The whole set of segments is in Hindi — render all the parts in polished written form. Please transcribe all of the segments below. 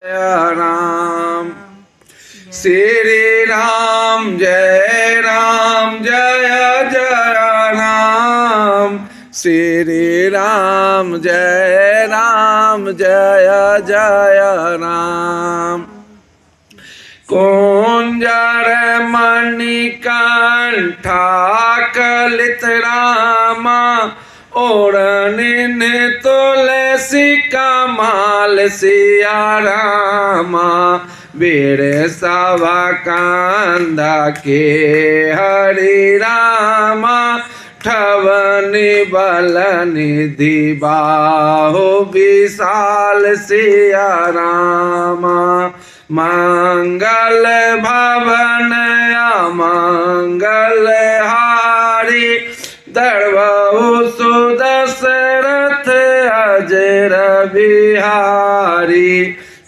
राम श्री राम जय जय राम श्री राम जय जय राम। कुंजर मणिकंठा कलित रामा ओढ़निन तुलसी कमाल सिया रामा वीर सभा कांदा के हरि रामा ठवनि बलनिधि बाहु विशाल सिया रामा मंगल भवन मंगल हारी दर्वहु सुदशरथ अजर बिहारी।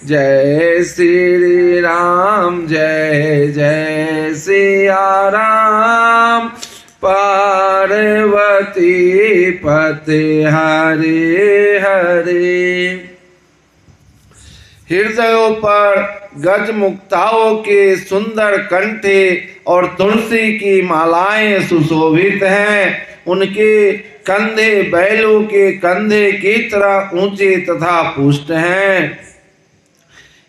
जय श्री राम जय जय सिया राम पार्वती पति हरे हरे। हृदयों पर गज मुक्ताओं के सुंदर कंठे और तुलसी की मालाएं सुशोभित हैं। उनके कंधे बैलों के कंधे की तरह ऊंचे तथा पुष्ट हैं।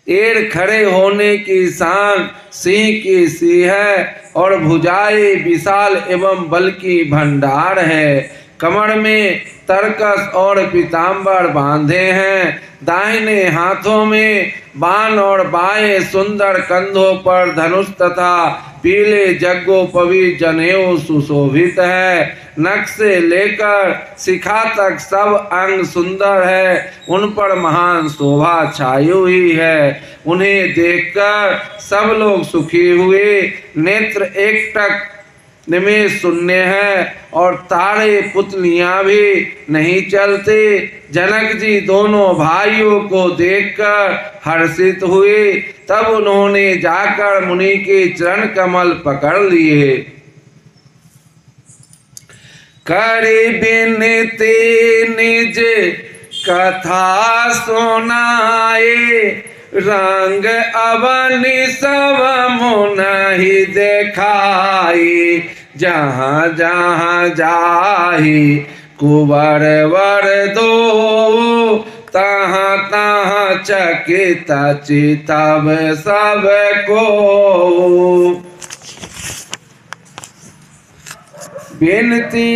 एड़ खड़े होने की शान सिंह की सी है और भुजाएं विशाल एवं बल की भंडार है। कमर में तरकस और पीताम्बर बांधे हैं। दाहिने हाथों में बाण और बाएं सुंदर कंधों पर धनुष तथा पीले जग्गोपवीत जनेऊ सुशोभित है। नख से लेकर शिखा तक सब अंग सुंदर है। उन पर महान शोभा छाई हुई है। उन्हें देखकर सब लोग सुखी हुए। नेत्र एकटक निमेष शून्य है और तारे पुतलियां भी नहीं चलते। जनक जी दोनों भाइयों को देखकर हर्षित हुए। तब उन्होंने जाकर मुनि के चरण कमल पकड़ लिए। करी बिनती निज कथा सुनाए रंग अवनि सब मुनहि देखाई। जहाँ जहाँ जाहि कुंवर वर दो तहाँ तहाँ चकित चितव सब को। बेनती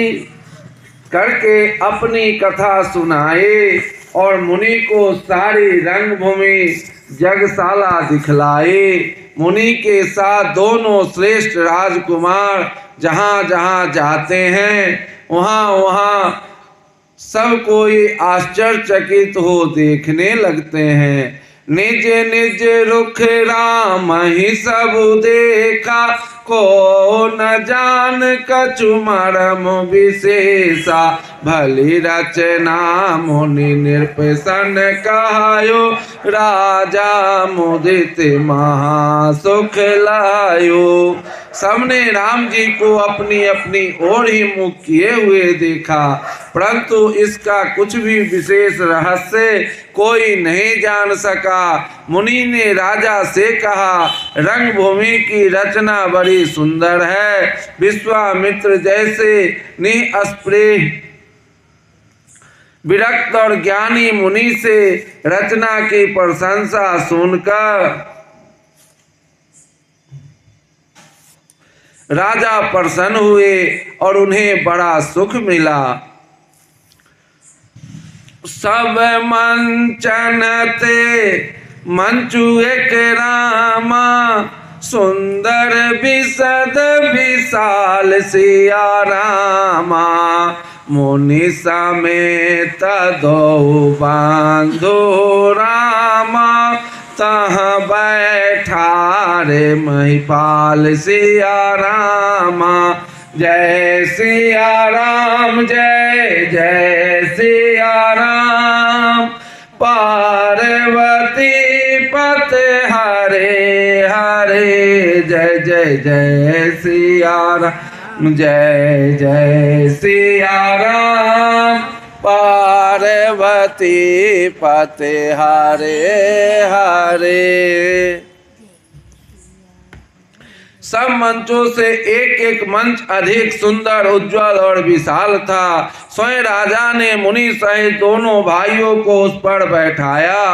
करके अपनी कथा सुनाए और मुनि को सारी रंगभूमि जगशाला दिखलाए। मुनि के साथ दोनों श्रेष्ठ राजकुमार जहाँ जहाँ जाते हैं वहाँ वहाँ सब कोई आश्चर्यचकित हो देखने लगते हैं। निज निज रुख राम ही सब देखा को न जान कछु मरम विशेषा। भली रचना मुनि निर्पसन कहायो राजा मुदित महासुख लायो। सबने राम जी को अपनी अपनी ओर ही मुख किए हुए देखा, परंतु इसका कुछ भी विशेष रहस्य कोई नहीं जान सका। मुनि ने राजा से कहा, रंगभूमि की रचना बड़ी सुंदर है। विश्वामित्र जैसे निस्पृह विरक्त और ज्ञानी मुनि से रचना की प्रशंसा सुनकर राजा प्रसन्न हुए और उन्हें बड़ा सुख मिला। सब मंचन ते मंचु एक रामा सुंदर विशद विशाल सिया रामा। मुनि समेत दो बांधो रामा तहाँ बैठा रे महिपाल सिया रामा। जय सिया राम जय जय सिया राम पार्वती पत हरे हरे। जय जय जय सिया राम जय जय सिया राम पार्वती पते हरे हरे। सब मंचों से एक एक मंच अधिक सुंदर, उज्जवल और विशाल था। स्वयं राजा ने मुनि सहित दोनों भाइयों को उस पर बैठाया।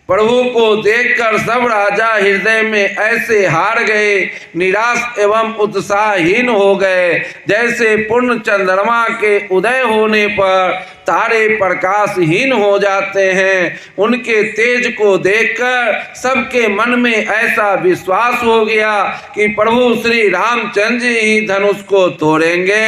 प्रभु को देखकर सब राजा हृदय में ऐसे हार गए, निराश एवं उत्साहहीन हो गए, जैसे पूर्ण चंद्रमा के उदय होने पर तारे प्रकाशहीन हो जाते हैं। उनके तेज को देखकर सबके मन में ऐसा विश्वास हो गया कि प्रभु श्री रामचंद्र जी ही धनुष को तोड़ेंगे,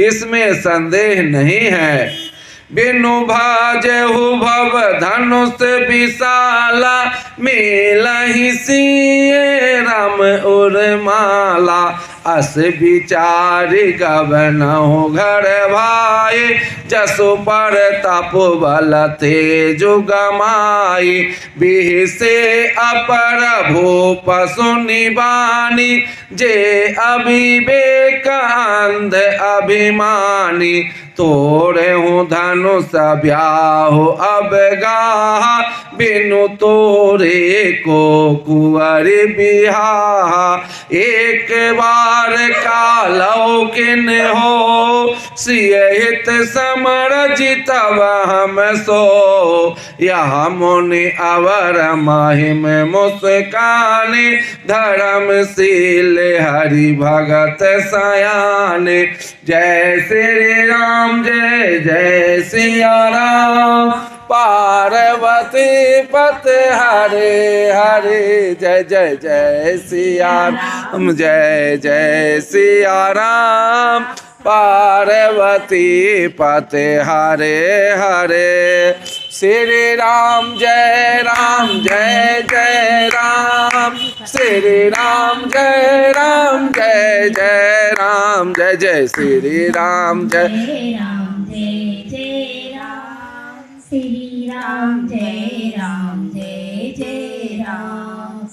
इसमें संदेह नहीं है। बिनु भाजहु भव धनुष विशाला, मेलहि सिए राम उर्माला। अस विचार गबनहु घर भाई, जसु पर तप बल तेजु गमाई। बिहसे अपर भूप सुनि बानी, जे अविवेक अंध अभिमानी। तोड़े हूँ धनुष ब्याहु अब गाहा, बिनु तोरे को कुंवर बिहाहा। एक बार कालौ किन हो, सियहित समर जितब हम सो। यह मुनि अवर महिम मुस्काने, धर्मशील हरि भगत सयाने। जय श्री राम जय जय सिया राम, पार्वती पते हरे हरे। जय जय जय सिया राम जय जय सिया राम, पार्वती पते हरे हरे। श्री राम जय जय राम, श्री राम जय जय राम। जय जय श्री राम जय राम जय जय राम, श्री राम जय जय राम।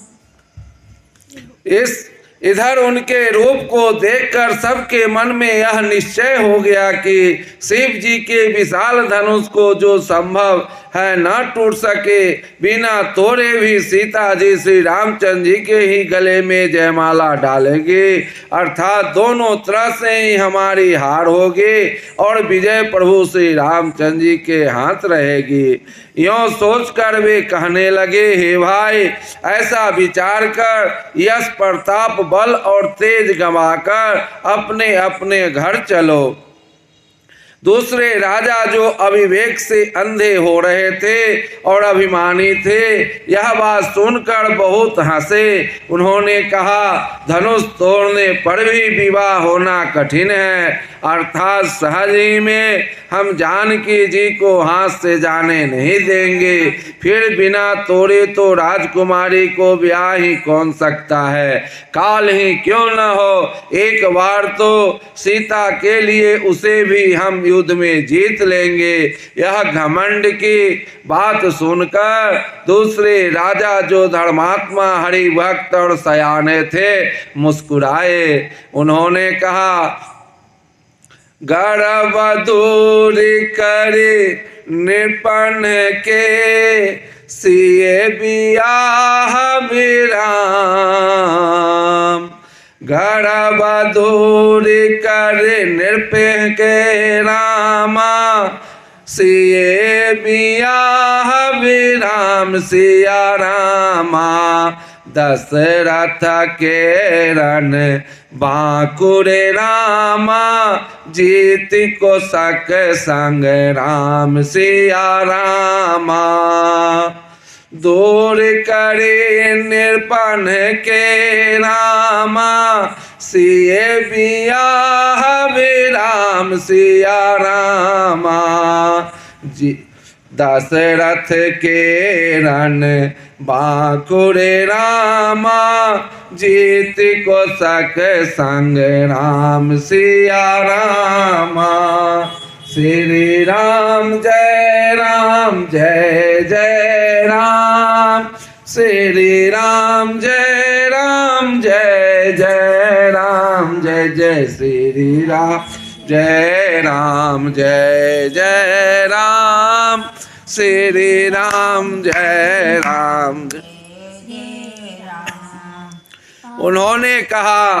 इधर उनके रूप को देखकर सबके मन में यह निश्चय हो गया कि शिव जी के विशाल धनुष को जो संभव है न टूट सके, बिना तोड़े भी सीता जी श्री रामचंद्र जी के ही गले में जयमाला डालेंगे, अर्थात दोनों तरह से ही हमारी हार होगी और विजय प्रभु श्री रामचंद्र जी के हाथ रहेगी। यों सोचकर वे कहने लगे, हे भाई, ऐसा विचार कर यश प्रताप बल और तेज गंवाकर अपने अपने घर चलो। दूसरे राजा जो अविवेक से अंधे हो रहे थे और अभिमानी थे, यह बात सुनकर बहुत हंसे। उन्होंने कहा, धनुष तोड़ने पर भी विवाह होना कठिन है, अर्थात सहज ही में हम जानकी जी को हाथ से जाने नहीं देंगे। फिर बिना तोड़े तो राजकुमारी को ब्याह ही कौन सकता है, काल ही क्यों न हो, एक बार तो सीता के लिए उसे भी हम युद्ध में जीत लेंगे। यह घमंड की बात सुनकर दूसरे राजा जो धर्मात्मा हरि भक्त और सयाने थे मुस्कुराए। उन्होंने कहा, गर्व दूर करे निपन के, सिए बियाह विराम। गर्व दूर करे निरपेह के रामा, सिए बियाह विराम सिया रामा। दशरथ के रन बांकुरे रामा, जीत को सक संग राम सिया रामा। दूर करे निरपन के रामा, सिए बियाह विराम सिया रामा। दशरथ के रन बांकुरे रामा, जीत को सक संग राम सिया रामा। श्री राम जय जय राम, श्री राम जय जय राम। जय जय श्री राम जय जय राम। श्री राम जय राम। उन्होंने कहा,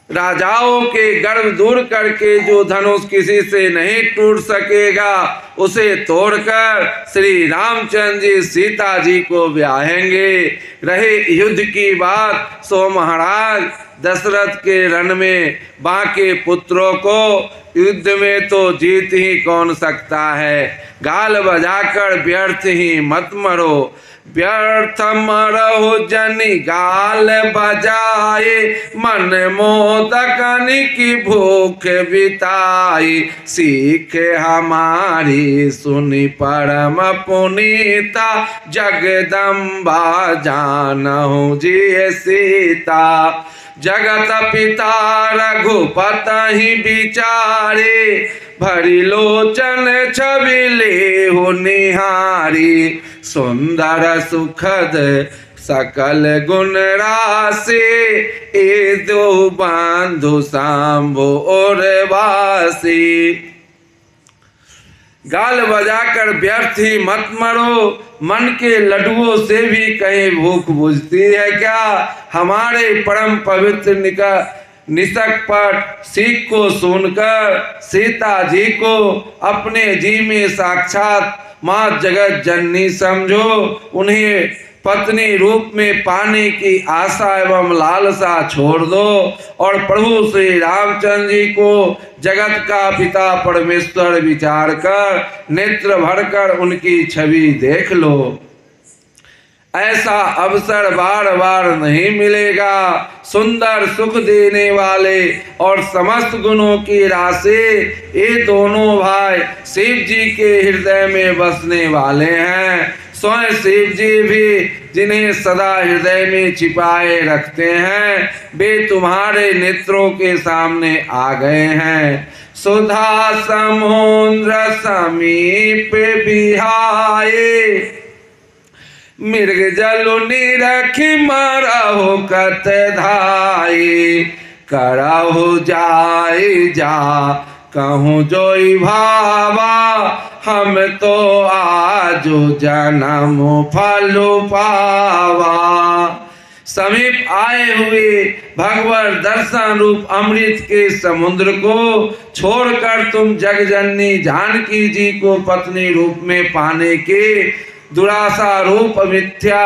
राजाओं के गर्व दूर करके जो धनुष किसी से नहीं टूट सकेगा, उसे तोड़कर श्री रामचंद्र जी सीता जी को ब्याहेंगे। रहे युद्ध की बात, सो महाराज दशरथ के रण में बाके पुत्रों को युद्ध में तो जीत ही कौन सकता है। गाल बजाकर व्यर्थ ही मत मरो, व्यर्थ मरो जनि गाल बजाए, मन मोदकन की भूख बिताई, सीख हमारी सुनि परम पुनीता, जगदम्बा जानहु जी सीता। जगत पिता रघुपति विचारे, भरी लोचन छवि लेहु निहारी, सुंदर सुखद सकल गुण राशि, ए दो बंधु सांभो और वासी। गाल बजाकर व्यर्थ ही मत मरो, मन के लड्डुओं से भी कहीं भूख बुझती है क्या। हमारे परम पवित्र निष्कपट सीख को सुनकर सीता जी को अपने जी में साक्षात माँ जगत जननी समझो। उन्हें पत्नी रूप में पाने की आशा एवं लालसा छोड़ दो और प्रभु श्री रामचंद्र जी को जगत का पिता परमेश्वर विचार कर नेत्र भरकर उनकी छवि देख लो। ऐसा अवसर बार बार नहीं मिलेगा। सुंदर सुख देने वाले और समस्त गुणों की राशि ये दोनों भाई शिव जी के हृदय में बसने वाले हैं। स्वयं शिव जी भी जिन्हें सदा हृदय में छिपाए रखते हैं, वे तुम्हारे नेत्रों के सामने आ गए हैं। सुधा समुद्र समीप बिहाए, मृग जलु निरखी मरहु कत धाई, करहु जाय जा कहूँ जोई भावा, हम तो आजो जन्म फल पावा। समीप आए हुए भगवत दर्शन रूप अमृत के समुद्र को छोड़कर तुम जगजननी जानकी जी को पत्नी रूप में पाने के दुराशा रूप मिथ्या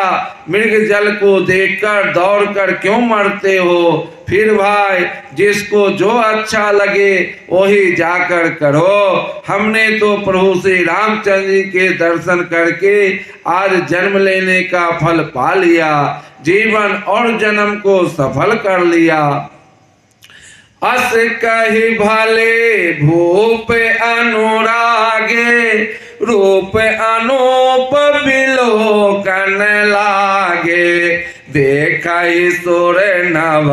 मृग जल को देखकर दौड़कर क्यों मरते हो। फिर भाई जिसको जो अच्छा लगे वही जाकर करो। हमने तो प्रभु श्री रामचंद्र जी के दर्शन करके आज जन्म लेने का फल पा लिया, जीवन और जन्म को सफल कर लिया। अस कही भले भूप अनुरागे, रूप अनूप बिलोकन लागे, देखई सुर नभ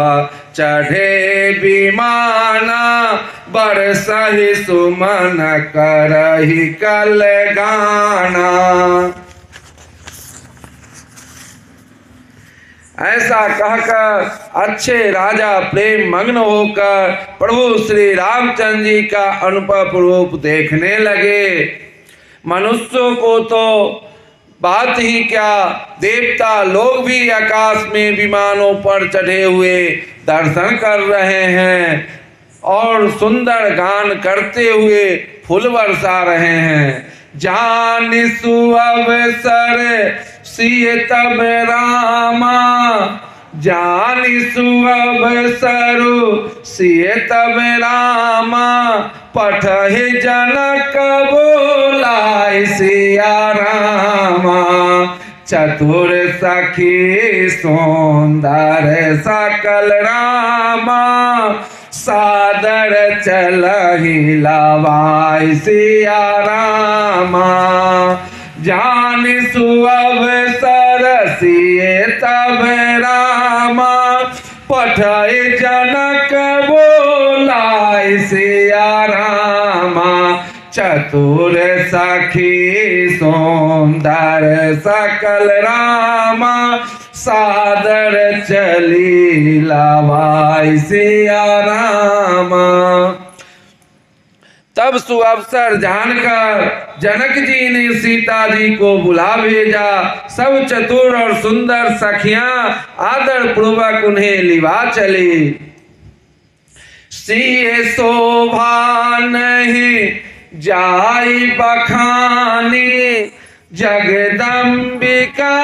चढ़े विमाना, बरसहि सुमन करहि कल गाना। ऐसा कहकर अच्छे राजा प्रेम मग्न होकर प्रभु श्री रामचंद्र जी का अनुपम रूप देखने लगे। मनुष्यों को तो बात ही क्या, देवता लोग भी आकाश में विमानों पर चढ़े हुए दर्शन कर रहे हैं और सुंदर गान करते हुए फूल बरसा रहे हैं। जान सुअवसर सिय तब रामा, जान सुअवसर सिय तब रामा, पठहि जनक बोलाय सिया रामा। चतुर सखी सुंदर सकल रामा, सादर चलहि लवाय सिया रामा। जान सुअवसर सिय तब रामा, पठय जनक बोलाय सिया रामा। चतुर सखी सुंदर सकल रामा, सादर चली लवाय सिया रामा। तब सुअवसर जानकर जनक जी ने सीता जी को बुला भेजा। सब चतुर और सुंदर सखियां आदर पूर्वक उन्हें लिवा चली। सिए शोभा नहीं जाई बखानी, जगदम्बिका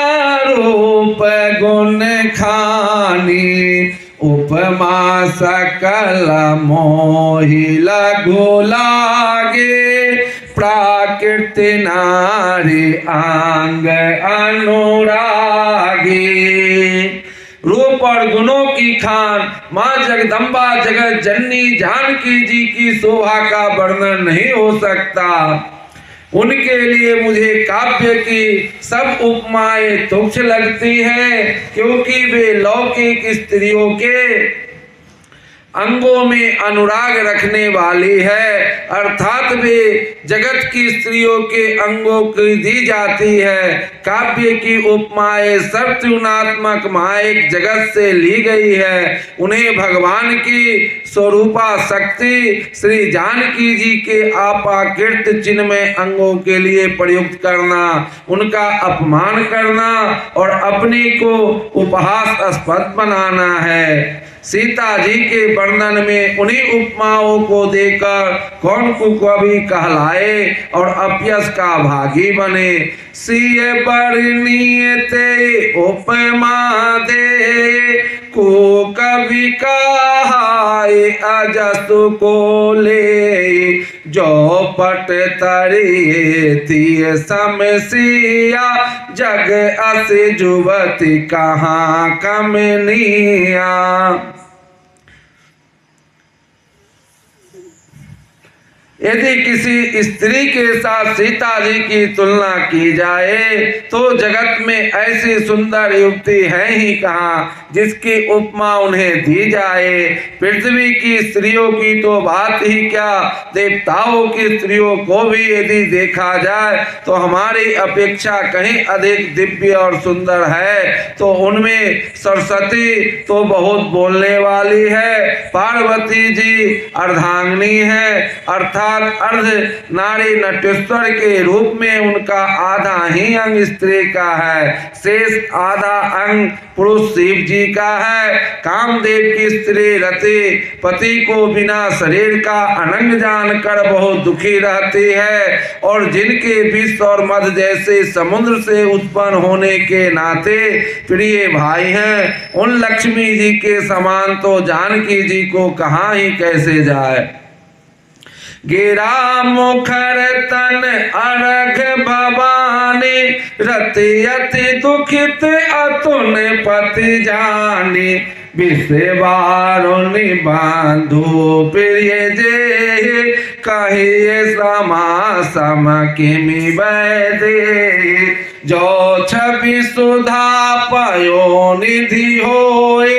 रूप गुण खानी। उपमा सकल मोहि लघु लागे, प्राकृति नारी आंग अनुरागी। रूप और गुणों की खान माँ जगदम्बा जगत जननी जानकी जी की शोभा का वर्णन नहीं हो सकता। उनके लिए मुझे काव्य की सब उपमाएं तुच्छ लगती हैं, क्योंकि वे लौकिक स्त्रियों के अंगों में अनुराग रखने वाली है, अर्थात वे जगत की स्त्रियों के अंगों की दी जाती है। काव्य की उपमाएं सब त्रिगुणात्मक मायिक जगत से ली गई है। उन्हें भगवान की स्वरूपा शक्ति श्री जानकी जी के आपाकृत चिन्मय अंगों के लिए प्रयुक्त करना, उनका अपमान करना और अपने को उपहासास्पद बनाना है। सीता जी के वर्णन में उन्हीं उपमाओं को देकर कौन कुकवि कहलाए और अपयश का भागी बने। सिय बरनीयते उपमा दे, को कवि कहाए अजसु को ले। जो पट तरिए तिय समसिया, जग अस जुवती कहाँ कमनिया। यदि किसी स्त्री के साथ सीता जी की तुलना की जाए तो जगत में ऐसी सुंदर युवती है ही कहाँ जिसकी उपमा उन्हें दी जाए। पृथ्वी की स्त्रियों की तो बात ही क्या, देवताओं की स्त्रियों को भी यदि देखा जाए तो हमारी अपेक्षा कहीं अधिक दिव्य और सुंदर है। तो उनमें सरस्वती तो बहुत बोलने वाली है, पार्वती जी अर्धांगिनी है, अर्थात अर्ध नारी नटेश्वर के रूप में उनका आधा ही अंग स्त्री का है, शेष आधा अंग पुरुष शिव जी का है। कामदेव की स्त्री रति पति को बिना शरीर का अनंग जानकर बहुत दुखी रहती है, और जिनके विष और मध जैसे समुद्र से उत्पन्न होने के नाते प्रिय भाई हैं, उन लक्ष्मी जी के समान तो जानकी जी को कहाँ ही कैसे जाए। गिरा मुखर तन अरघ भवानी, रति अति दुखित अतुन पति जानी। विषवारुणि बांधु प्रिय जे, कहिए समा सम किमि वैदे। जो छवि सुधा पयो निधि होए,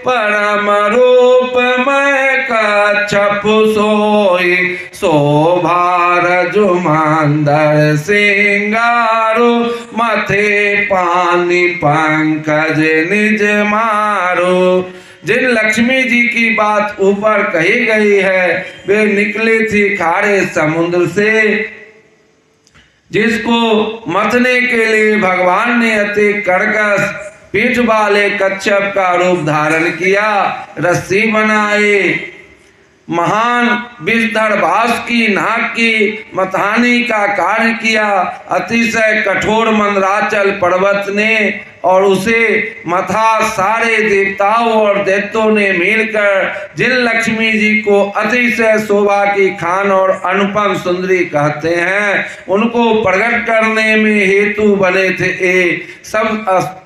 परम रूप मैं कच्छप सोई। शोभा रजुमांदर सिंगारो, मथे पानी पंकज निज मारो। जिन लक्ष्मी जी की बात ऊपर कही गई है वे निकली थी खारे समुद्र से, जिसको मथने के लिए भगवान ने अति कर्कश पीठ वाले कच्छप का रूप धारण किया, रस्सी बनाए, महान विषधर बास की नाक की मथानी का कार्य किया। अतिशय कठोर मंदराचल पर्वत ने और उसे मथा सारे देवताओं और दैत्यों ने मिलकर जिन लक्ष्मी जी को अतिशय शोभा की खान और अनुपम सुंदरी कहते हैं, उनको प्रकट करने में हेतु बने थे ये सब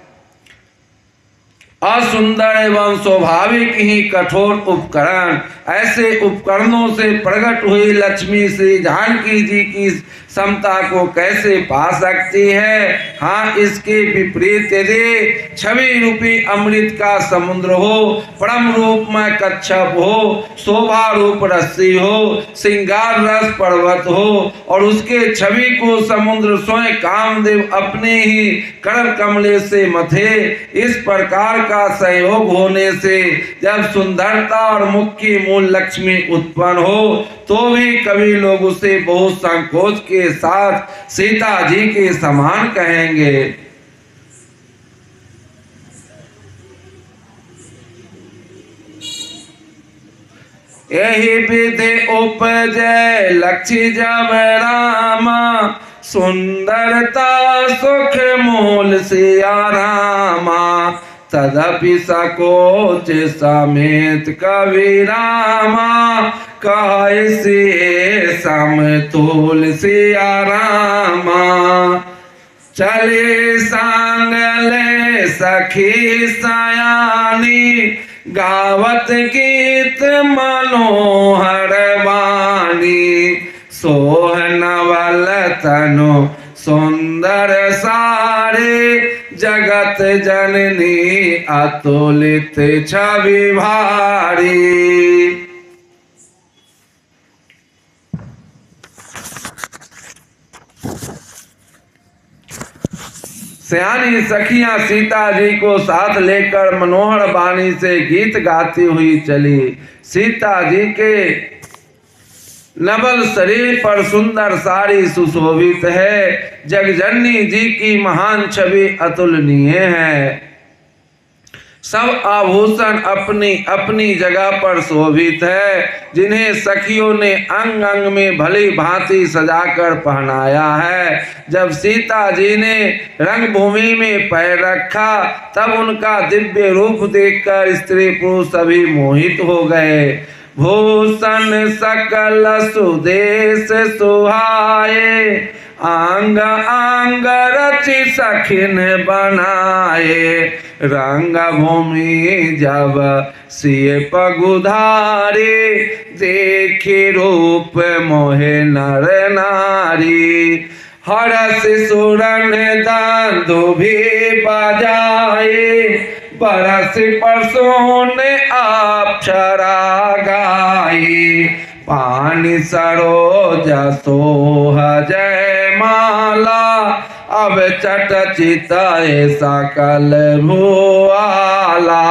असुंदर एवं स्वाभाविक ही कठोर उपकरण। ऐसे उपकरणों से प्रकट हुई लक्ष्मी श्री जानकी जी की समता को कैसे पा सकती है। हाँ, इसके विपरीत यदि छवि रूपी अमृत का समुद्र हो, परम रूप में कच्छप हो, शोभा रूप रस्सी हो, श्रृंगार रस पर्वत हो और उसके छवि को समुद्र स्वयं कामदेव अपने ही कर कमले से मथे, इस प्रकार का सहयोग होने से जब सुंदरता और मुख की मूल लक्ष्मी उत्पन्न हो तो भी कभी लोग उसे बहुत संकोच के साथ सीता जी के समान कहेंगे। यही विधि उपजय लक्ष्य जब रामा, सुंदरता सुख मूल सिया रामा। तदपि सकोच समेत कवि रामा, कैसे समतोल सिया रामा। चले सांगले सखी सयानी, गावत गीत मनोहर वाणी। सोह नवल तनु सुंदर सारे, जगत जननी अतुलित छवि भारी। सयानी सखियां सीता जी को साथ लेकर मनोहर वाणी से गीत गाती हुई चली। सीता जी के नवल शरीर पर सुंदर साड़ी सुशोभित है। जगजननी जी की महान छवि अतुलनीय है। सब आभूषण अपनी अपनी जगह पर शोभित है, जिन्हें सखियों ने अंग अंग में भली भांति सजाकर पहनाया है। जब सीता जी ने रंगभूमि में पैर रखा तब उनका दिव्य रूप देखकर स्त्री पुरुष सभी मोहित हो गए। भूषण सकल सुदेश सुहाए, आंग आंग रचि सखिन बनाए। रंग भूमि जब सिय पगुधारे, देखे रूप मोहे नर नारी। हरस सुरन दांदो भी बजाए, बरस परसों ने अप्सरा गाई। पानी सरोज सोह जय माला, अब चट चिताए सकल भुआला।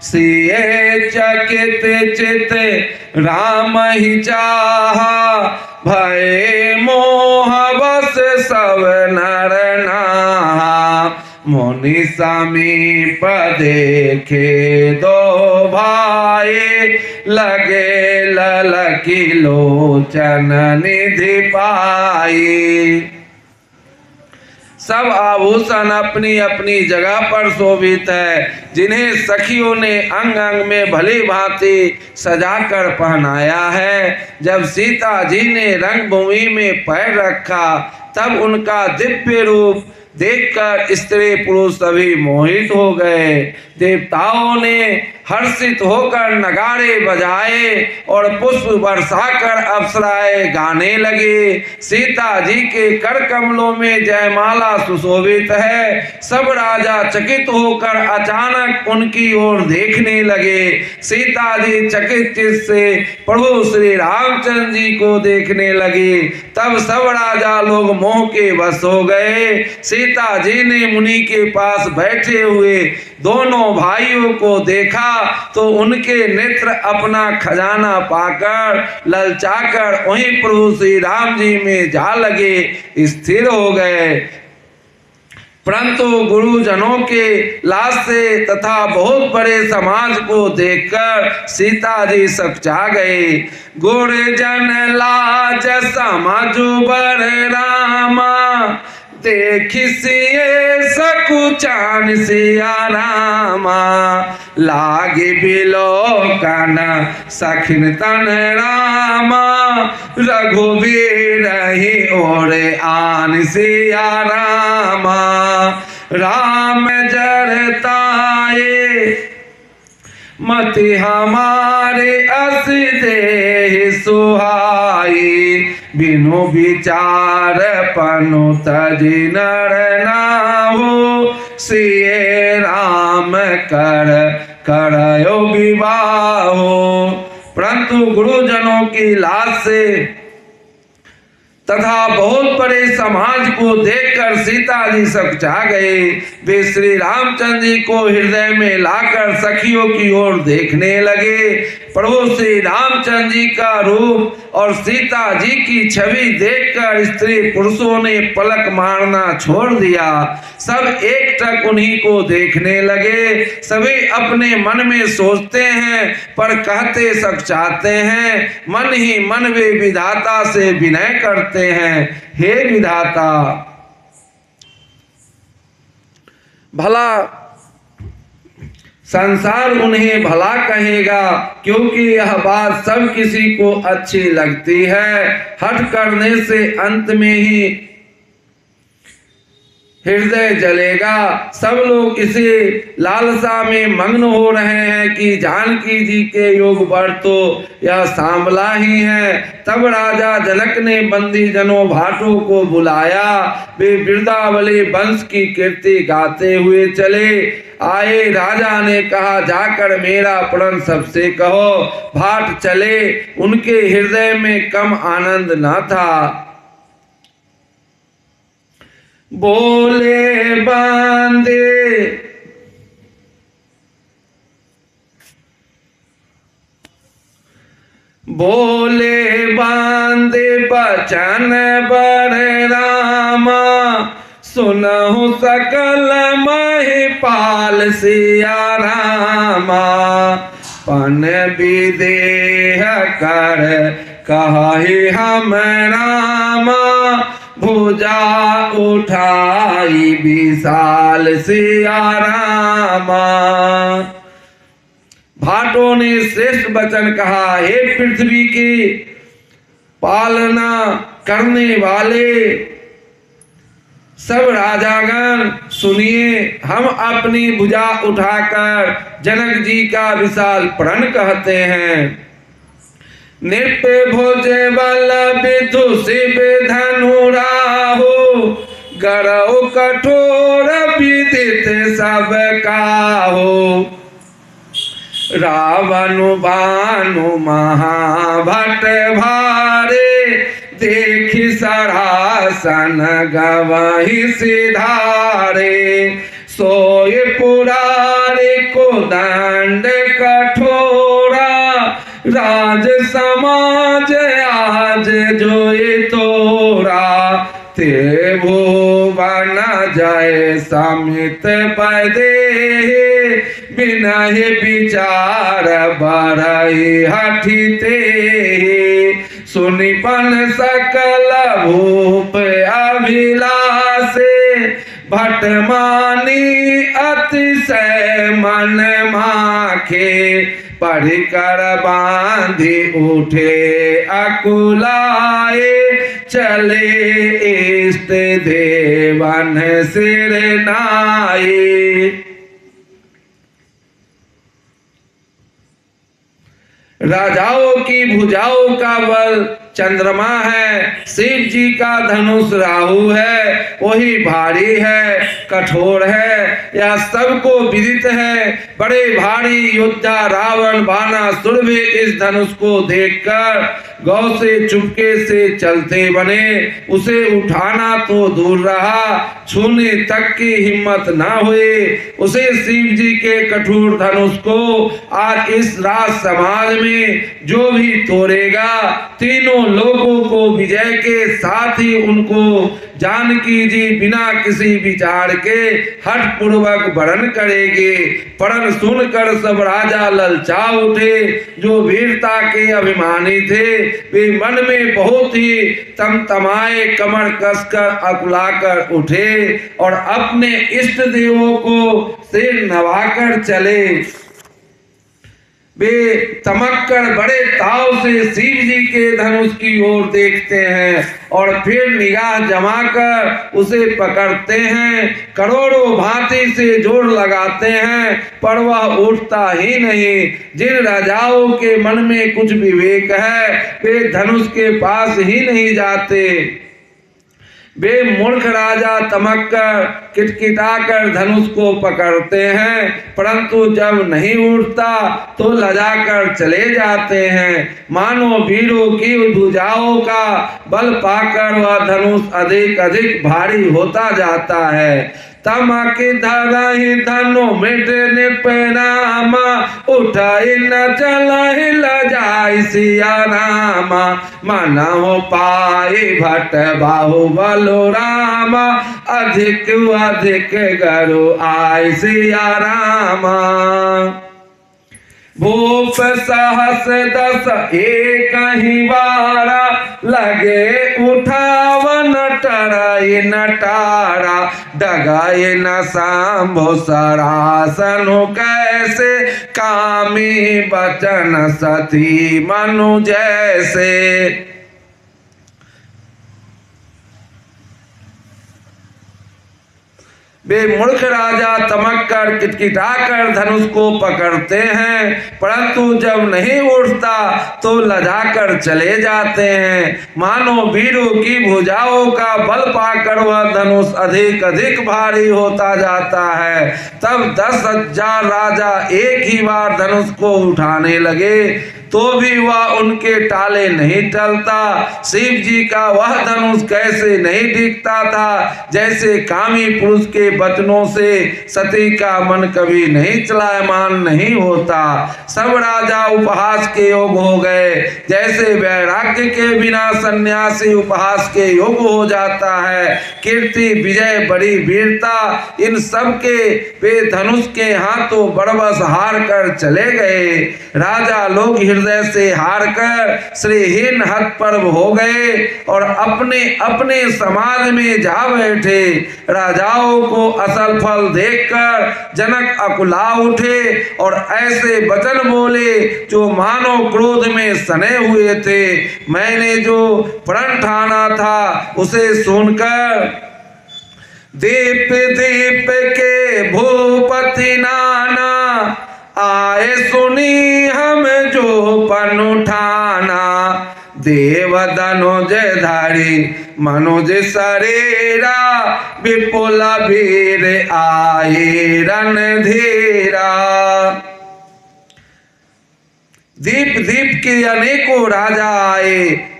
सिए चकित चित राम ही चाहा, भय मोह बस सब नर नाहा। मुनि समीप देखे दो भाई, लगे ललकी लोचन निधि पाई। सब आभूषण अपनी अपनी जगह पर शोभित है, जिन्हें सखियों ने अंग अंग में भली भांति सजाकर पहनाया है। जब सीता जी ने रंगभूमि में पैर रखा तब उनका दिव्य रूप देखकर स्त्री पुरुष सभी मोहित हो गए। देवताओं ने हर्षित होकर नगाड़े बजाए और पुष्प बरसाकर अप्सराएं गाने लगे। सीता जी के कर कमलों में जयमाला सुशोभित है। सब राजा चकित होकर अचानक उनकी ओर देखने लगे। सीता जी चकित चित्त से प्रभु श्री रामचंद्र जी को देखने लगे। तब सब राजा लोग मोह के वश हो गए। सीता जी ने मुनि के पास बैठे हुए दोनों भाइयों को देखा तो उनके नेत्र अपना खजाना पाकर ललचाकर वहीं प्रभु श्री राम जी में जा लगे, स्थिर हो गए। परंतु गुरुजनों के लाज से तथा बहुत बड़े समाज को देखकर सीता जी सकचा गए। गुरुजन लाज समझु बर रामा, देखिए सकुचान सिया रामा। लागे बिलोकन सखिन तन रामा, रघुवीर ही ओरे आन सिया रामा। राम जरताए मति हमारे अस दे सुहाई। बिनु विचार पनु तजि नर नाहु, सिए राम कर करयो विवाहो। परंतु गुरुजनों की लाज से तथा बहुत बड़े समाज को देखकर सीता जी सकचा गए। वे श्री रामचंद्र जी को हृदय में लाकर सखियों की ओर देखने लगे। प्रभु श्री रामचंद्र जी का रूप और सीता जी की छवि देखकर स्त्री पुरुषों ने पलक मारना छोड़ दिया। सब एकटक उन्हीं को देखने लगे। सभी अपने मन में सोचते हैं पर कहते सकचाते हैं। मन ही मन वे विधाता से विनय करते हैं, हे विधाता भला संसार उन्हें भला कहेगा, क्योंकि यह बात सब किसी को अच्छी लगती है। हठ करने से अंत में ही हृदय जलेगा। सब लोग इसे लालसा में मग्न हो रहे हैं कि जानकी जी के योग वर तो यह सांवला ही है। तब राजा जनक ने बंदी जनों भाटों को बुलाया। वे वृंदावली वंश की कीर्ति गाते हुए चले आए। राजा ने कहा, जाकर मेरा प्रण सबसे कहो। भाट चले। उनके हृदय में कम आनंद न था। बोले बांधे बचन बर रामा, सुनहु सकल महिपाल सिया रामा। पन विदेह कर कहि हम रामा, भुजा उठाई विशाल सिया रामा। भाटों ने श्रेष्ठ वचन कहा, हे पृथ्वी की पालना करने वाले सब राजागण सुनिए। हम अपनी भुजा उठाकर जनक जी का विशाल प्रण कहते हैं। नृत्य भोज बल विधु शिव धनु राहो, गरौ कठोर विदित सब काहो। रावण भानु महाभट भारे, देखि सरासन गवहि सिधारे। सोय पुरारे को दंड कठोरा, राज समाज आज जोए तोरा। ते भुवन जय समित पदे, बिनहि विचार बरई हठिते। सुनिपन सकल भूप अभिलाषे, भटमानी अतिशय मन माखे। परिकर बांधि उठे अकुलाए, चले इष्ट देवन सिर नाए। राजाओं की भुजाओं का बल चंद्रमा है, शिव जी का धनुष राहु है। वही भारी है, कठोर है, यह सबको विदित है। बड़े भारी योद्धा रावण बानासुर भी इस धनुष को देखकर गौ से चुपके से चलते बने। उसे उठाना तो दूर रहा, छूने तक की हिम्मत न हुई। उसे शिव जी के कठोर धनुष को आज इस राज समाज में जो भी तोड़ेगा, तीनों लोगों को विजय के साथ ही उनको जानकी जी बिना किसी विचार के हठ पूर्वक वरण करेंगे। प्रण सुनकर सब राजा ललचा उठे। जो वीरता के अभिमानी थे वे मन में बहुत ही तमतमाए, कमर कसकर अकुलाकर उठे और अपने इष्ट देवों को सिर नवाकर चले। वे तमक्कर बड़े ताव से शिव जी के धनुष की ओर देखते हैं और फिर निगाह जमाकर उसे पकड़ते हैं। करोड़ों भांति से जोर लगाते हैं पर वह उठता ही नहीं। जिन राजाओं के मन में कुछ विवेक है वे धनुष के पास ही नहीं जाते। वे मूर्ख राजा तमक कर किटकिटाकर धनुष को पकड़ते हैं, परंतु जब नहीं उठता तो लजाकर चले जाते हैं। मानो वीरों की भुजाओं का बल पाकर वह धनुष अधिक अधिक भारी होता जाता है। तमक धरहि धनु मृत निपनाम, उठई न चलहि लजाई सिया राम। मनहु पाई भट बाहुबल राम, अधिक अधिक गरु आई सिया राम। भूप सहस दस एक ही बारा, लगे उठावन टराई नटारा। डगाए न सांभो सरासनु कैसे, कामी बचन सती मनु जैसे। वे मूर्ख राजा तमक कर किटकिटाकर धनुष को पकड़ते हैं, परंतु जब नहीं उठता तो लजाकर चले जाते हैं। मानो वीरों की भुजाओं का बल पाकर वह धनुष अधिक अधिक भारी होता जाता है। तब 10,000 राजा एक ही बार धनुष को उठाने लगे, तो भी वह उनके टाले नहीं टलता। शिव जी का वह धनुष कैसे नहीं दिखता था, जैसे कामी पुरुष के वचनों से सती का मन कभी नहीं चलायमान नहीं होता। सब राजा उपहास के योग हो गए, जैसे वैराग्य के बिना सन्यासी उपहास के योग हो जाता है। कीर्ति विजय बड़ी वीरता इन सब के वे धनुष के हाथों बड़बस हार कर चले गए। राजा लोग हृदय से हार कर श्रीहीन हतपर्व हो गए और अपने अपने समाज में जा बैठे। राजाओं को असल फल देखकर जनक अकुला उठे और ऐसे वचन बोले जो मानो क्रोध में सने हुए थे। मैंने जो प्रण ठाना था उसे सुनकर दीप दीप के भूपति नाना, आए सुनी हम जो पन उठाना। देव धनुज धारी मनुज शरीरा, विपुल वीर आए रणधीरा। दीप दीप के अनेकों राजा आए,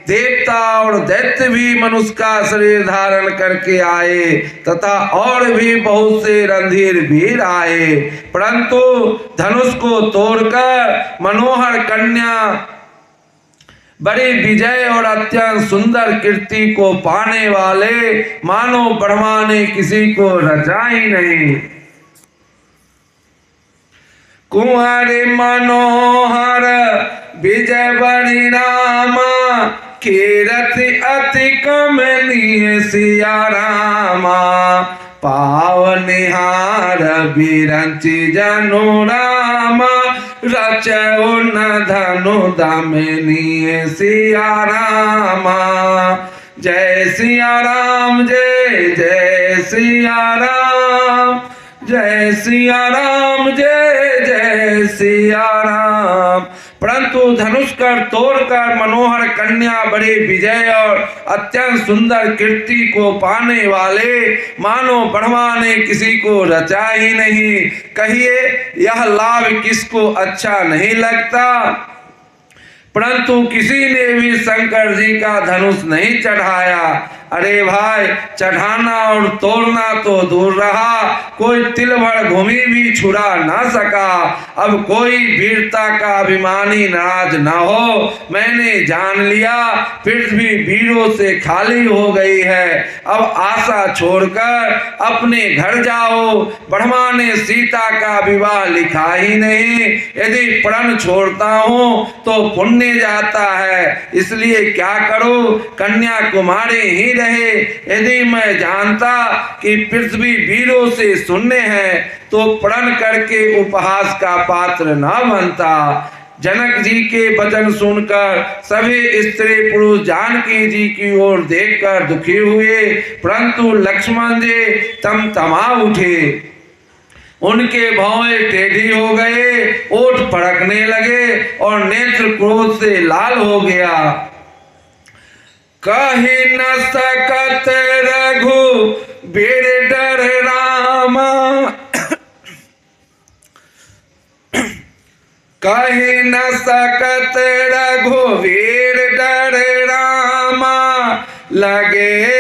देवता और दैत्य भी मनुष्य का शरीर धारण करके आए तथा और भी बहुत से रणधीर वीर आए, परंतु धनुष को तोड़कर मनोहर कन्या बड़ी विजय और अत्यंत सुंदर कीर्ति को पाने वाले मानो ब्रह्मा ने किसी को रचा ही नहीं। कुंवर मनोहर विजय बड़ी रामा, कीरति अति कमनीय सिया रामा। पावनिहार बिरंचि जनु रामा, रचौ न धनु दामिनीय सिया रामा। जय सिया राम, जय जय सिया राम, जय सिया राम, जय जय सिया राम। परंतु धनुष कर तोड़कर मनोहर कन्या बड़े विजय और अत्यंत सुंदर कीर्ति को पाने वाले मानो ब्रह्मा ने किसी को रचा ही नहीं। कहिए यह लाभ किसको अच्छा नहीं लगता, परंतु किसी ने भी शंकर जी का धनुष नहीं चढ़ाया। अरे भाई, चढ़ाना और तोड़ना तो दूर रहा, कोई तिल भर भूमि भी छुड़ा ना सका। अब कोई वीरता का अभिमानी नाराज न हो। मैंने जान लिया पृथ्वी वीरों से खाली हो गई है। अब आशा छोड़कर अपने घर जाओ। ब्रह्मा ने सीता का विवाह लिखा ही नहीं। यदि प्रण छोड़ता हूँ तो पुण्य जाता है, इसलिए क्या करो, कन्या कुमारी ही रहे। यदि मैं जानता कि पृथ्वी वीरों से शून्य है तो प्रण करके उपहास का पात्र न बनता। जनक जी के वचन सुनकर सभी स्त्री पुरुष जानकी जी की ओर देखकर दुखी हुए, परंतु लक्ष्मण जी तमा उठे। उनके भौएं टेढ़ी हो गए, ओठ फड़कने लगे और नेत्र क्रोध से लाल हो गया। कहे न सकत रघुबीर डर रामा, कहे न सकत रघुबीर डर रामा, लगे